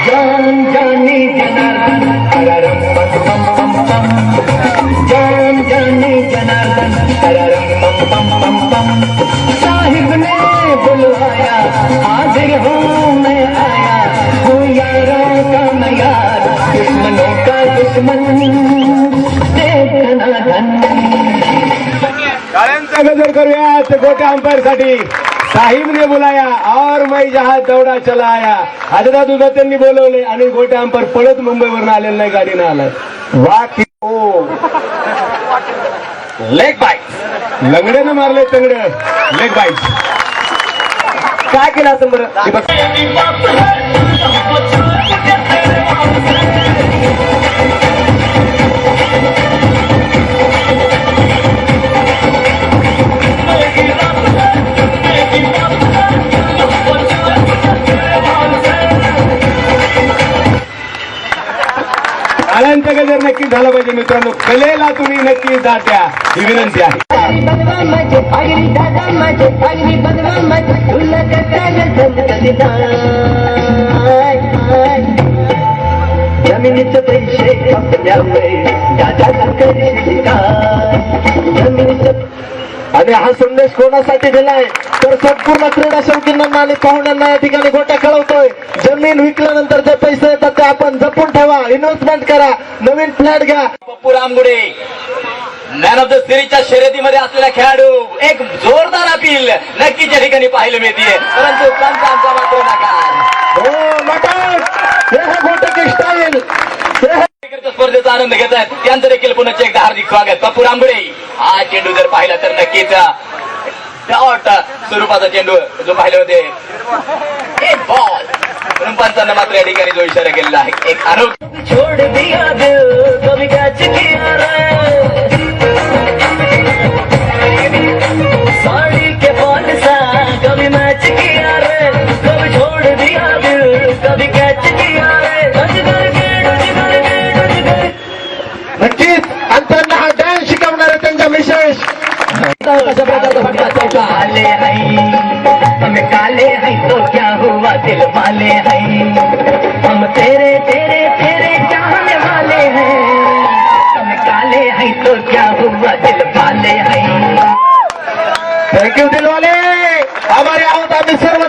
जान जाने जनार्दन तररम पम पम पम पम, जान जाने जनार्दन तररम पम पम पम पम। साहिब ने बुलवाया हाजिर हूँ मैं आया, हूँ यारों का मैं यार, दुश्मनों का दुश्मन देखना धन। टाळ्यांचा गजर करूया ते गोट्या अंपायर साठी। साहिब ने बुलाया और मैं जहाज दौडा चला आया। हाजरा दुधा त्यांनी बोलवले आणि गोट्या अंपायर पळत मुंबईवरून आलेला नाही, गाडीनं आलाय। वा की ओ लेग बाईट, लंगड्यानं मारले तंगड, लेग बाईट काय केलं असं बरं? टाळ्यांचा गजर नक्की झाला पाहिजे मित्रांनो, कलेला तुम्ही नक्की जात द्या ही विनंती आहे। जमिनीचे पैसे आणि हा संदेश कोणासाठी दिलाय तर संपूर्ण क्रीडा शौकीनांना आणि पाहुण्यांना या ठिकाणी गोट्या कळवतोय। जमीन विकल्यानंतर जे पैसे येतात ते आपण जपून ठेवा, इन्व्हेस्टमेंट करा, नवीन फ्लॅट घ्या। Pappu Ramgude man of the सिरीजच्या शर्यतीमध्ये असलेला खेळाडू, एक जोरदार अपील नक्कीच या ठिकाणी पाहायला मिळते, परंतु पंचांचा मात्र नकार। हो मटक, हे गोटे की स्टाईल स्पर्धेचा आनंद घेत आहेत, त्यांचं देखील पुन्हा एकदा हार्दिक स्वागत। पप्पू रामगुडे हा चेंडू जर पाहिला तर नक्कीच शॉर्ट स्वरूपाचा चेंडू जो पाहिले होते, एक बॉल म्हणून पंचांना मात्र या ठिकाणी जो इशारा केलेला आहे, एक आरोप छोड़ दिया दिल कभी कैच किया रे, साड़ी के बॉल सा कभी मैच किया रे, कभी छोड़ दिया दिल कभी कैच किया रे। नक्कीच अंतरला हा डान्स शिकवणार आहे त्यांच्या विशेष काले हैं हम, काले हैं तो क्या हुआ दिल वाले हैं हम, तेरे तेरे तेरे चाहने वाले हैं, हम काले हैं तो क्या हुआ दिल वाले हैं। थँक्यू दिलवाले, आभारी आहोत आम्ही सर्व